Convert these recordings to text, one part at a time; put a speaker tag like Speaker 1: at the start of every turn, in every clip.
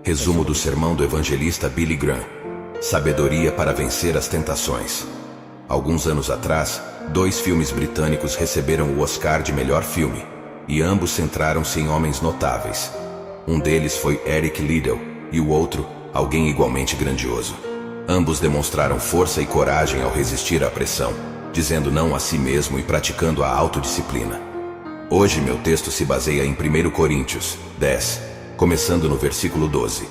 Speaker 1: Resumo do sermão do evangelista Billy Graham. Sabedoria para vencer as tentações. Alguns anos atrás, 2 filmes britânicos receberam o Oscar de melhor filme, e ambos centraram-se em homens notáveis. Um deles foi Eric Liddell, e o outro, alguém igualmente grandioso. Ambos demonstraram força e coragem ao resistir à pressão, dizendo não a si mesmo e praticando a autodisciplina. Hoje meu texto se baseia em 1 Coríntios 10, começando no versículo 12.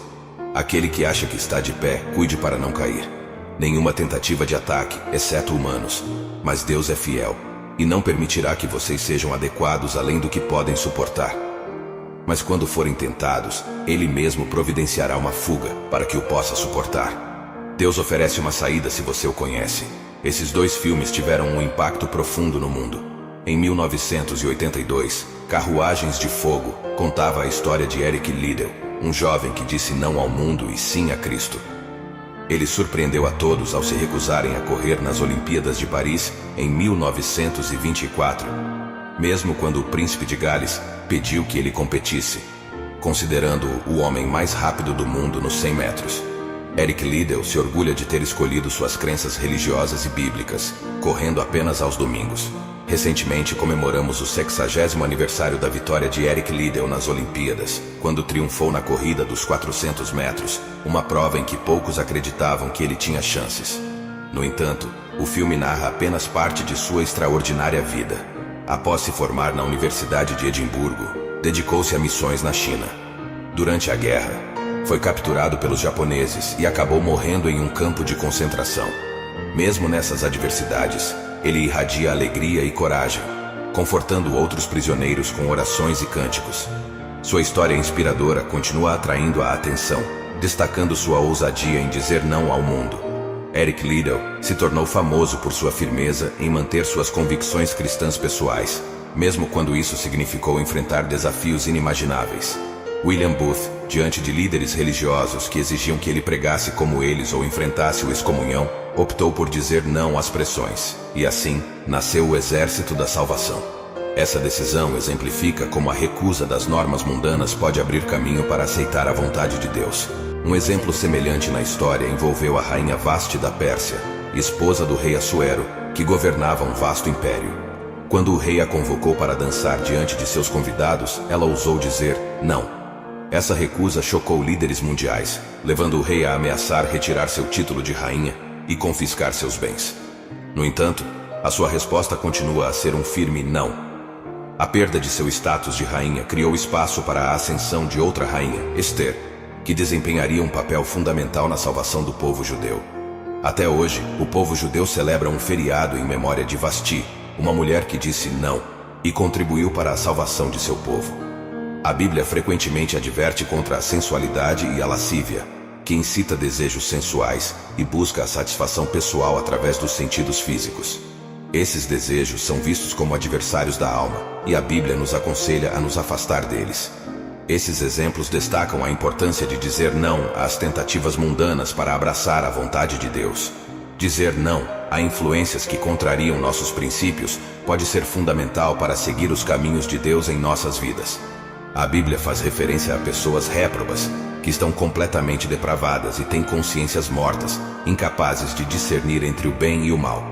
Speaker 1: Aquele que acha que está de pé, cuide para não cair. Nenhuma tentativa de ataque, exceto humanos, mas Deus é fiel, e não permitirá que vocês sejam adequados além do que podem suportar. Mas quando forem tentados, Ele mesmo providenciará uma fuga para que o possa suportar. Deus oferece uma saída se você o conhece. Esses 2 filmes tiveram um impacto profundo no mundo. Em 1982, Carruagens de Fogo contava a história de Eric Liddell, um jovem que disse não ao mundo e sim a Cristo. Ele surpreendeu a todos ao se recusarem a correr nas Olimpíadas de Paris em 1924, mesmo quando o príncipe de Gales pediu que ele competisse, considerando-o o homem mais rápido do mundo nos 100 metros. Eric Liddell se orgulha de ter escolhido suas crenças religiosas e bíblicas, correndo apenas aos domingos. Recentemente comemoramos o 60º aniversário da vitória de Eric Liddell nas Olimpíadas, quando triunfou na corrida dos 400 metros, uma prova em que poucos acreditavam que ele tinha chances. No entanto, o filme narra apenas parte de sua extraordinária vida. Após se formar na Universidade de Edimburgo, dedicou-se a missões na China. Durante a guerra, foi capturado pelos japoneses e acabou morrendo em um campo de concentração. Mesmo nessas adversidades, ele irradia alegria e coragem, confortando outros prisioneiros com orações e cânticos. Sua história inspiradora continua atraindo a atenção, destacando sua ousadia em dizer não ao mundo. Eric Liddell se tornou famoso por sua firmeza em manter suas convicções cristãs pessoais, mesmo quando isso significou enfrentar desafios inimagináveis. William Booth, diante de líderes religiosos que exigiam que ele pregasse como eles ou enfrentasse o excomunhão, optou por dizer não às pressões, e assim nasceu o Exército da Salvação. Essa decisão exemplifica como a recusa das normas mundanas pode abrir caminho para aceitar a vontade de Deus. Um exemplo semelhante na história envolveu a rainha Vasti da Pérsia, esposa do rei Assuero, que governava um vasto império. Quando o rei a convocou para dançar diante de seus convidados, ela ousou dizer não. Essa recusa chocou líderes mundiais, levando o rei a ameaçar retirar seu título de rainha e confiscar seus bens. No entanto, a sua resposta continua a ser um firme não. A perda de seu status de rainha criou espaço para a ascensão de outra rainha, Esther, que desempenharia um papel fundamental na salvação do povo judeu. Até hoje, o povo judeu celebra um feriado em memória de Vasti, uma mulher que disse não e contribuiu para a salvação de seu povo. A Bíblia frequentemente adverte contra a sensualidade e a lascívia, que incita desejos sensuais e busca a satisfação pessoal através dos sentidos físicos. Esses desejos são vistos como adversários da alma, e a Bíblia nos aconselha a nos afastar deles. Esses exemplos destacam a importância de dizer não às tentativas mundanas para abraçar a vontade de Deus. Dizer não a influências que contrariam nossos princípios pode ser fundamental para seguir os caminhos de Deus em nossas vidas. A Bíblia faz referência a pessoas réprobas, que estão completamente depravadas e têm consciências mortas, incapazes de discernir entre o bem e o mal.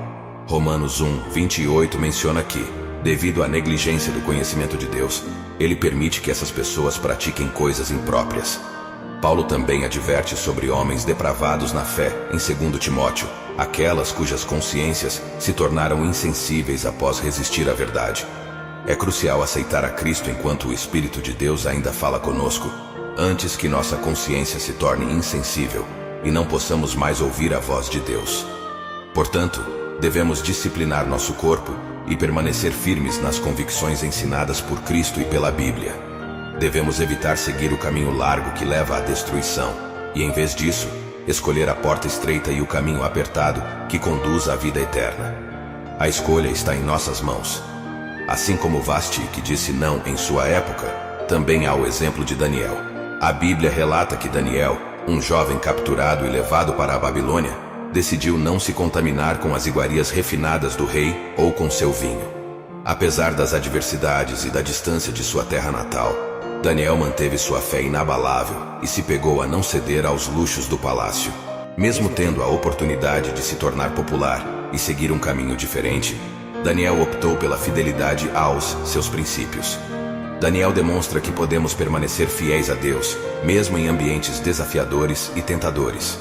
Speaker 1: Romanos 1:28 menciona que, devido à negligência do conhecimento de Deus, Ele permite que essas pessoas pratiquem coisas impróprias. Paulo também adverte sobre homens depravados na fé, em 2 Timóteo, aquelas cujas consciências se tornaram insensíveis após resistir à verdade. É crucial aceitar a Cristo enquanto o Espírito de Deus ainda fala conosco, antes que nossa consciência se torne insensível e não possamos mais ouvir a voz de Deus. Portanto, devemos disciplinar nosso corpo e permanecer firmes nas convicções ensinadas por Cristo e pela Bíblia. Devemos evitar seguir o caminho largo que leva à destruição e, em vez disso, escolher a porta estreita e o caminho apertado que conduz à vida eterna. A escolha está em nossas mãos. Assim como Vasti, que disse não em sua época, também há o exemplo de Daniel. A Bíblia relata que Daniel, um jovem capturado e levado para a Babilônia, decidiu não se contaminar com as iguarias refinadas do rei ou com seu vinho. Apesar das adversidades e da distância de sua terra natal, Daniel manteve sua fé inabalável e se pegou a não ceder aos luxos do palácio. Mesmo tendo a oportunidade de se tornar popular e seguir um caminho diferente, Daniel optou pela fidelidade aos seus princípios. Daniel demonstra que podemos permanecer fiéis a Deus, mesmo em ambientes desafiadores e tentadores.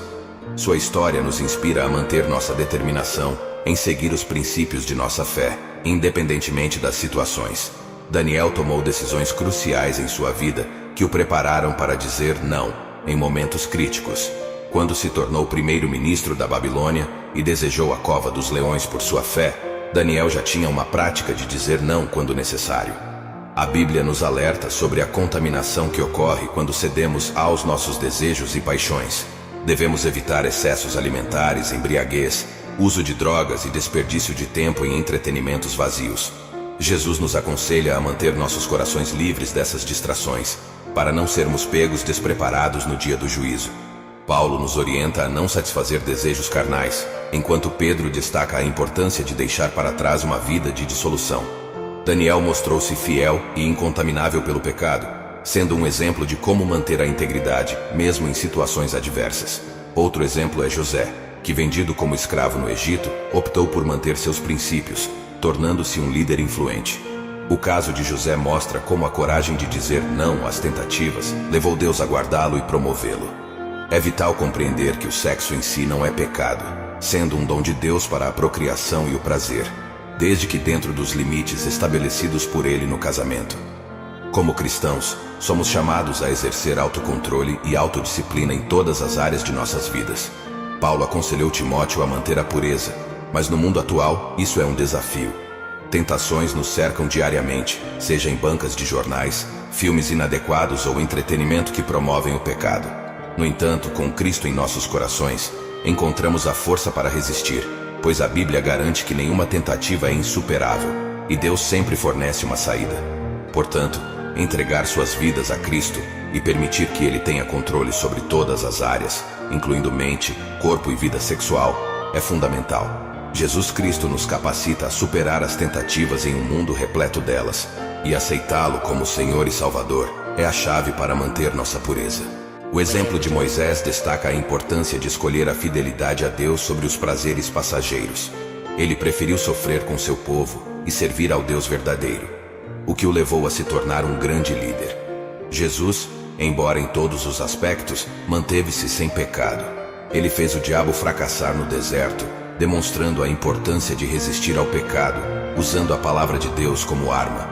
Speaker 1: Sua história nos inspira a manter nossa determinação em seguir os princípios de nossa fé, independentemente das situações. Daniel tomou decisões cruciais em sua vida que o prepararam para dizer não em momentos críticos. Quando se tornou primeiro-ministro da Babilônia e desejou a cova dos leões por sua fé, Daniel já tinha uma prática de dizer não quando necessário. A Bíblia nos alerta sobre a contaminação que ocorre quando cedemos aos nossos desejos e paixões. Devemos evitar excessos alimentares, embriaguez, uso de drogas e desperdício de tempo em entretenimentos vazios. Jesus nos aconselha a manter nossos corações livres dessas distrações, para não sermos pegos despreparados no dia do juízo. Paulo nos orienta a não satisfazer desejos carnais, enquanto Pedro destaca a importância de deixar para trás uma vida de dissolução. Daniel mostrou-se fiel e incontaminável pelo pecado, sendo um exemplo de como manter a integridade, mesmo em situações adversas. Outro exemplo é José, que, vendido como escravo no Egito, optou por manter seus princípios, tornando-se um líder influente. O caso de José mostra como a coragem de dizer não às tentativas levou Deus a guardá-lo e promovê-lo. É vital compreender que o sexo em si não é pecado, sendo um dom de Deus para a procriação e o prazer, desde que dentro dos limites estabelecidos por Ele no casamento. Como cristãos, somos chamados a exercer autocontrole e autodisciplina em todas as áreas de nossas vidas. Paulo aconselhou Timóteo a manter a pureza, mas no mundo atual isso é um desafio. Tentações nos cercam diariamente, seja em bancas de jornais, filmes inadequados ou entretenimento que promovem o pecado. No entanto, com Cristo em nossos corações, encontramos a força para resistir, pois a Bíblia garante que nenhuma tentativa é insuperável, e Deus sempre fornece uma saída. Portanto, entregar suas vidas a Cristo e permitir que Ele tenha controle sobre todas as áreas, incluindo mente, corpo e vida sexual, é fundamental. Jesus Cristo nos capacita a superar as tentativas em um mundo repleto delas, e aceitá-lo como Senhor e Salvador é a chave para manter nossa pureza. O exemplo de Moisés destaca a importância de escolher a fidelidade a Deus sobre os prazeres passageiros. Ele preferiu sofrer com seu povo e servir ao Deus verdadeiro, o que o levou a se tornar um grande líder. Jesus, embora em todos os aspectos, manteve-se sem pecado. Ele fez o diabo fracassar no deserto, demonstrando a importância de resistir ao pecado, usando a palavra de Deus como arma.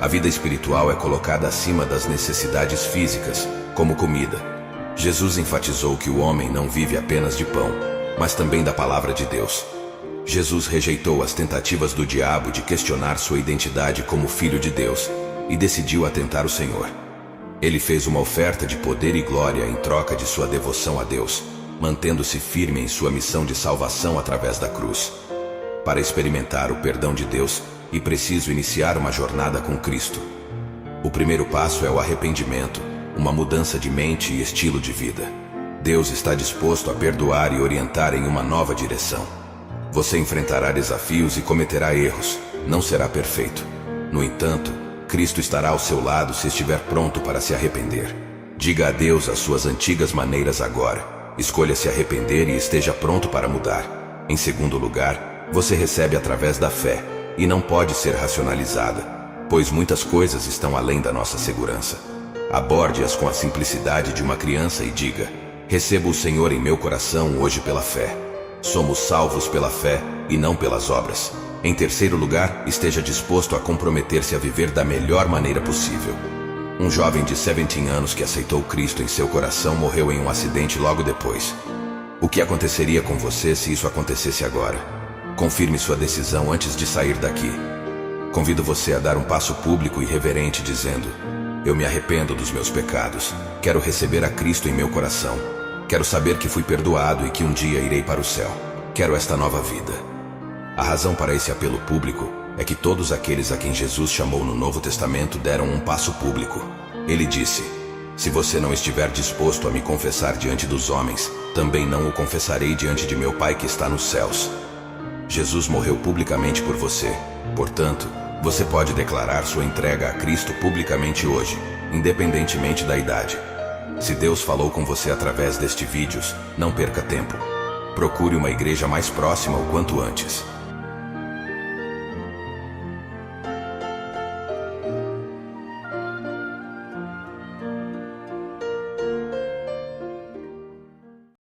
Speaker 1: A vida espiritual é colocada acima das necessidades físicas, como comida. Jesus enfatizou que o homem não vive apenas de pão, mas também da palavra de Deus. Jesus rejeitou as tentativas do diabo de questionar sua identidade como filho de Deus e decidiu atentar o Senhor. Ele fez uma oferta de poder e glória em troca de sua devoção a Deus, mantendo-se firme em sua missão de salvação através da cruz. Para experimentar o perdão de Deus, é preciso iniciar uma jornada com Cristo. O primeiro passo é o arrependimento, uma mudança de mente e estilo de vida. Deus está disposto a perdoar e orientar em uma nova direção. Você enfrentará desafios e cometerá erros, não será perfeito. No entanto, Cristo estará ao seu lado se estiver pronto para se arrepender. Diga adeus às suas antigas maneiras agora. Escolha se arrepender e esteja pronto para mudar. Em segundo lugar, você recebe através da fé, e não pode ser racionalizada, pois muitas coisas estão além da nossa segurança. Aborde-as com a simplicidade de uma criança e diga: recebo o Senhor em meu coração hoje pela fé. Somos salvos pela fé e não pelas obras. Em terceiro lugar, esteja disposto a comprometer-se a viver da melhor maneira possível. Um jovem de 17 anos que aceitou Cristo em seu coração morreu em um acidente logo depois. O que aconteceria com você se isso acontecesse agora? Confirme sua decisão antes de sair daqui. Convido você a dar um passo público e reverente dizendo: eu me arrependo dos meus pecados. Quero receber a Cristo em meu coração. Quero saber que fui perdoado e que um dia irei para o céu. Quero esta nova vida. A razão para esse apelo público é que todos aqueles a quem Jesus chamou no Novo Testamento deram um passo público. Ele disse: se você não estiver disposto a me confessar diante dos homens, também não o confessarei diante de meu Pai que está nos céus. Jesus morreu publicamente por você. Portanto, Você pode declarar sua entrega a Cristo publicamente hoje, independentemente da idade. Se Deus falou com você através deste vídeo, não perca tempo. Procure uma igreja mais próxima o quanto antes.